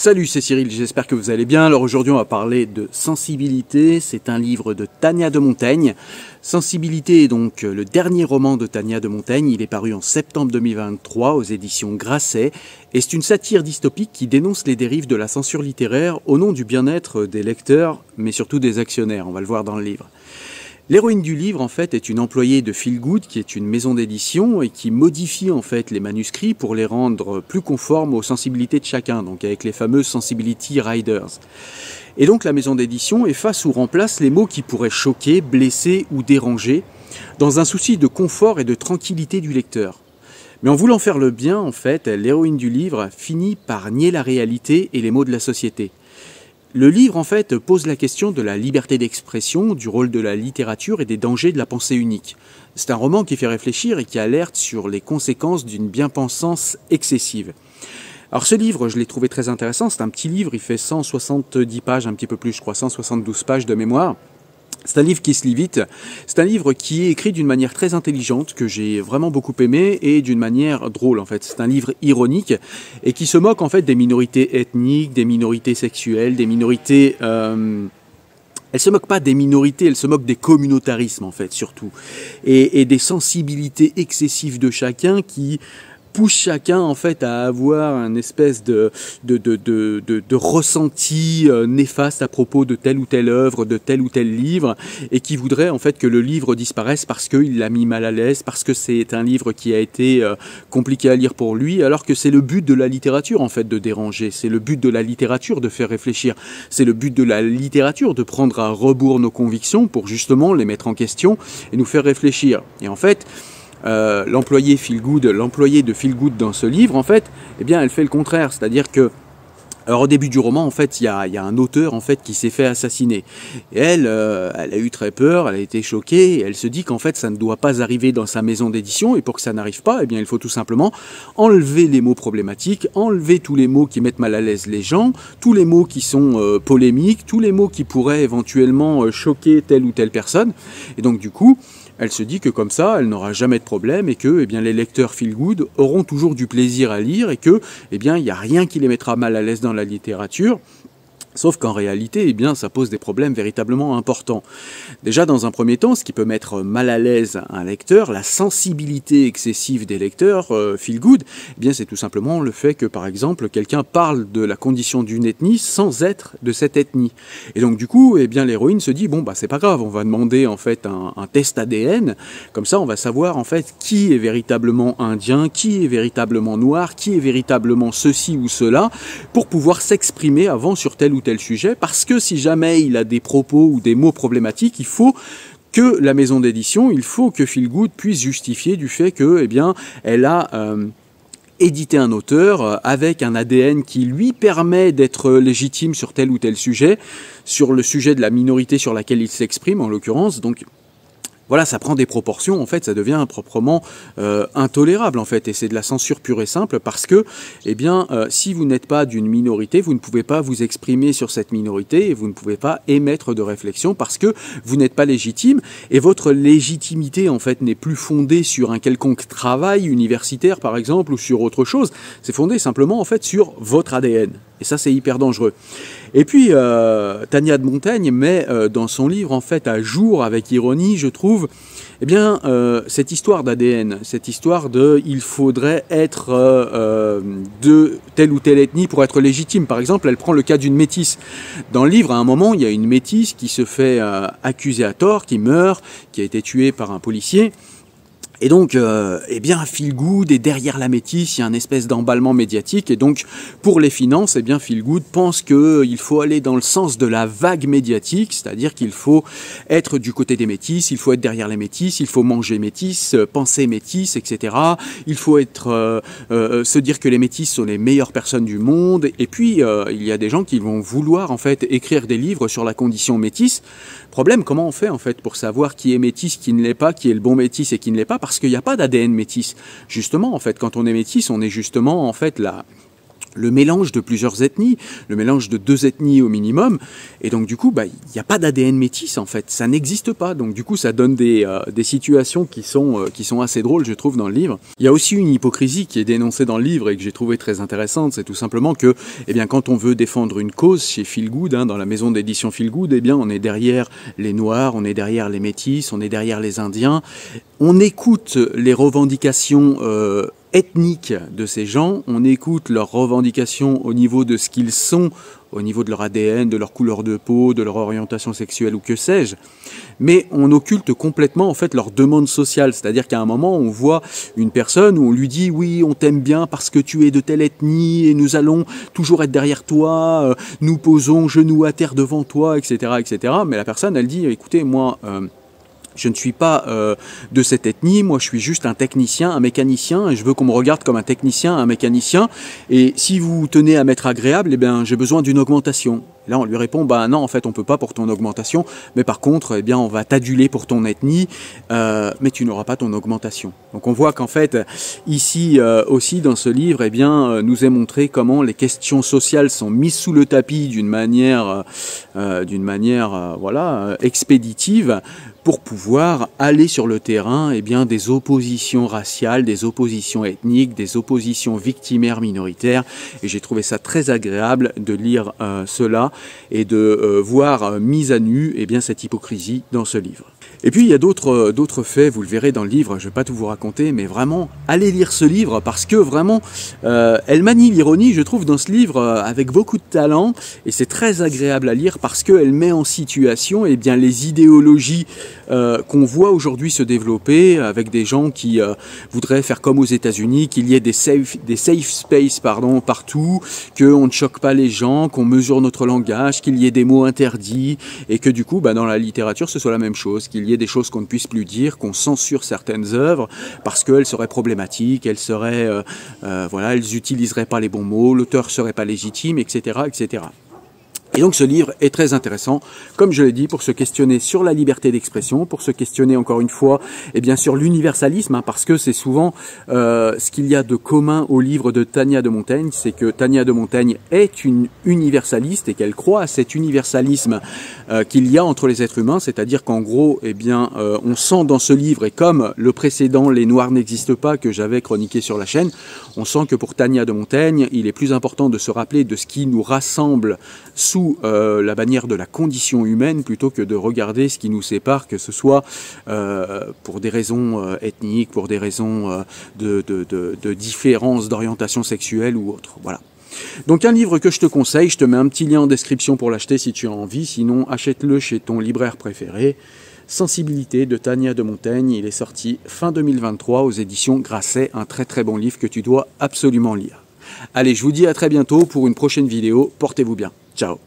Salut, c'est Cyril, j'espère que vous allez bien. Alors aujourd'hui on va parler de Sensibilité, c'est un livre de Tania de Montaigne. Sensibilité est donc le dernier roman de Tania de Montaigne, il est paru en septembre 2023 aux éditions Grasset et c'est une satire dystopique qui dénonce les dérives de la censure littéraire au nom du bien-être des lecteurs mais surtout des actionnaires, on va le voir dans le livre. L'héroïne du livre, en fait, est une employée de Feel Good, qui est une maison d'édition et qui modifie, en fait, les manuscrits pour les rendre plus conformes aux sensibilités de chacun, donc avec les fameuses Sensibility Riders. Et donc, la maison d'édition efface ou remplace les mots qui pourraient choquer, blesser ou déranger, dans un souci de confort et de tranquillité du lecteur. Mais en voulant faire le bien, en fait, l'héroïne du livre finit par nier la réalité et les mots de la société. Le livre, en fait, pose la question de la liberté d'expression, du rôle de la littérature et des dangers de la pensée unique. C'est un roman qui fait réfléchir et qui alerte sur les conséquences d'une bien-pensance excessive. Alors ce livre, je l'ai trouvé très intéressant, c'est un petit livre, il fait 170 pages, un petit peu plus, je crois, 172 pages de mémoire. C'est un livre qui se lit vite, c'est un livre qui est écrit d'une manière très intelligente, que j'ai vraiment beaucoup aimé, et d'une manière drôle en fait. C'est un livre ironique, et qui se moque en fait des minorités ethniques, des minorités sexuelles, des minorités... Elle se moque pas des minorités, elle se moque des communautarismes en fait, surtout. Et des sensibilités excessives de chacun qui... pousse chacun en fait à avoir un espèce de ressenti néfaste à propos de telle ou telle œuvre, de tel ou tel livre, et qui voudrait en fait que le livre disparaisse parce qu'il l'a mis mal à l'aise, parce que c'est un livre qui a été compliqué à lire pour lui, alors que c'est le but de la littérature en fait de déranger, c'est le but de la littérature de faire réfléchir, c'est le but de la littérature de prendre à rebours nos convictions pour justement les mettre en question et nous faire réfléchir. Et en fait, l'employée de Feel Good dans ce livre, en fait, eh bien, elle fait le contraire. C'est-à-dire que, alors au début du roman, en fait, il y a un auteur en fait qui s'est fait assassiner. Et elle a eu très peur, elle a été choquée, et elle se dit qu'en fait, ça ne doit pas arriver dans sa maison d'édition, et pour que ça n'arrive pas, eh bien, il faut tout simplement enlever les mots problématiques, enlever tous les mots qui mettent mal à l'aise les gens, tous les mots qui sont polémiques, tous les mots qui pourraient éventuellement choquer telle ou telle personne. Et donc, du coup, elle se dit que comme ça, elle n'aura jamais de problème et que eh bien, les lecteurs Feel Good auront toujours du plaisir à lire et que eh bien, il n'y a rien qui les mettra mal à l'aise dans la littérature. Sauf qu'en réalité, eh bien, ça pose des problèmes véritablement importants. Déjà, dans un premier temps, ce qui peut mettre mal à l'aise un lecteur, la sensibilité excessive des lecteurs, Feel Good, eh bien, c'est tout simplement le fait que, par exemple, quelqu'un parle de la condition d'une ethnie sans être de cette ethnie. Et donc, du coup, eh bien, l'héroïne se dit, bon, bah, c'est pas grave, on va demander, en fait, un test ADN. Comme ça, on va savoir, en fait, qui est véritablement indien, qui est véritablement noir, qui est véritablement ceci ou cela, pour pouvoir s'exprimer avant sur tel ou tel sujet, parce que si jamais il a des propos ou des mots problématiques, il faut que la maison d'édition, il faut que Feel Good puisse justifier du fait que, eh bien, elle a édité un auteur avec un ADN qui lui permet d'être légitime sur tel ou tel sujet, sur le sujet de la minorité sur laquelle il s'exprime en l'occurrence, donc voilà, ça prend des proportions, en fait, ça devient proprement intolérable, en fait, et c'est de la censure pure et simple parce que, eh bien, si vous n'êtes pas d'une minorité, vous ne pouvez pas vous exprimer sur cette minorité et vous ne pouvez pas émettre de réflexion parce que vous n'êtes pas légitime et votre légitimité, en fait, n'est plus fondée sur un quelconque travail universitaire, par exemple, ou sur autre chose. C'est fondé simplement, en fait, sur votre ADN. Et ça, c'est hyper dangereux. Et puis, Tania de Montaigne met dans son livre, en fait, à jour, avec ironie, je trouve, eh bien, cette histoire d'ADN, cette histoire de « il faudrait être de telle ou telle ethnie pour être légitime ». Par exemple, elle prend le cas d'une métisse. Dans le livre, à un moment, il y a une métisse qui se fait accuser à tort, qui meurt, qui a été tuée par un policier. Et donc, eh bien, Feel Good est derrière la métisse, il y a une espèce d'emballement médiatique, et donc, pour les finances, eh bien, Feel Good pense qu'il faut aller dans le sens de la vague médiatique, c'est-à-dire qu'il faut être du côté des métisses, il faut être derrière les métisses, il faut manger métisse, penser métisse, etc. Il faut être, se dire que les métisses sont les meilleures personnes du monde, et puis, il y a des gens qui vont vouloir, en fait, écrire des livres sur la condition métisse. Problème, comment on fait, en fait, pour savoir qui est métisse, qui ne l'est pas, qui est le bon métis et qui ne l'est pas, parce qu'il n'y a pas d'ADN métis. Justement, en fait, quand on est métis, on est justement, en fait, le mélange de plusieurs ethnies, le mélange de 2 ethnies au minimum, et donc du coup, il n'y a pas d'ADN métis en fait, ça n'existe pas, donc du coup ça donne des situations qui sont assez drôles, je trouve, dans le livre. Il y a aussi une hypocrisie qui est dénoncée dans le livre et que j'ai trouvé très intéressante, c'est tout simplement que, eh bien, quand on veut défendre une cause chez Feel Good, dans la maison d'édition Feel Good, eh bien, on est derrière les Noirs, on est derrière les Métis, on est derrière les Indiens, on écoute les revendications ethniques de ces gens, on écoute leurs revendications au niveau de ce qu'ils sont, au niveau de leur ADN, de leur couleur de peau, de leur orientation sexuelle ou que sais-je, mais on occulte complètement en fait leur demande sociale, c'est-à-dire qu'à un moment on voit une personne où on lui dit oui on t'aime bien parce que tu es de telle ethnie et nous allons toujours être derrière toi, nous posons genoux à terre devant toi, etc., etc. Mais la personne elle dit écoutez moi je ne suis pas de cette ethnie, moi je suis juste un technicien, un mécanicien, et je veux qu'on me regarde comme un technicien, un mécanicien, et si vous tenez à m'être agréable, eh bien j'ai besoin d'une augmentation. Et là on lui répond, bah non en fait on peut pas pour ton augmentation, mais par contre eh bien on va t'aduler pour ton ethnie, mais tu n'auras pas ton augmentation. Donc on voit qu'en fait ici aussi dans ce livre, eh bien nous est montré comment les questions sociales sont mises sous le tapis d'une manière voilà expéditive, pour pouvoir aller sur le terrain eh bien, des oppositions raciales, des oppositions ethniques, des oppositions victimaires minoritaires. Et j'ai trouvé ça très agréable de lire cela et de voir mise à nu eh bien, cette hypocrisie dans ce livre. Et puis il y a d'autres faits, vous le verrez dans le livre, je ne vais pas tout vous raconter, mais vraiment, allez lire ce livre parce que vraiment, elle manie l'ironie, je trouve, dans ce livre avec beaucoup de talent, et c'est très agréable à lire parce qu'elle met en situation eh bien, les idéologies qu'on voit aujourd'hui se développer avec des gens qui voudraient faire comme aux États-Unis, qu'il y ait des safe space partout, qu'on ne choque pas les gens, qu'on mesure notre langage, qu'il y ait des mots interdits, et que du coup, dans la littérature, ce soit la même chose, qu'il y ait des choses qu'on ne puisse plus dire, qu'on censure certaines œuvres parce qu'elles seraient problématiques, elles seraient, voilà, elles n'utiliseraient pas les bons mots, l'auteur serait pas légitime, etc., etc. Et donc ce livre est très intéressant, comme je l'ai dit, pour se questionner sur la liberté d'expression, pour se questionner encore une fois, et bien sûr l'universalisme, parce que c'est souvent ce qu'il y a de commun au livre de Tania de Montaigne, c'est que Tania de Montaigne est une universaliste et qu'elle croit à cet universalisme qu'il y a entre les êtres humains, c'est-à-dire qu'en gros, eh bien, on sent dans ce livre, et comme le précédent Les Noirs n'existent pas, que j'avais chroniqué sur la chaîne, on sent que pour Tania de Montaigne, il est plus important de se rappeler de ce qui nous rassemble sous la bannière de la condition humaine plutôt que de regarder ce qui nous sépare, que ce soit pour des raisons ethniques, pour des raisons de différence d'orientation sexuelle ou autre. Voilà. Donc un livre que je te conseille, je te mets un petit lien en description pour l'acheter si tu as envie, sinon achète-le chez ton libraire préféré. Sensibilité de Tania de Montaigne, il est sorti fin 2023 aux éditions Grasset, un très très bon livre que tu dois absolument lire. Allez, je vous dis à très bientôt pour une prochaine vidéo, portez-vous bien, ciao.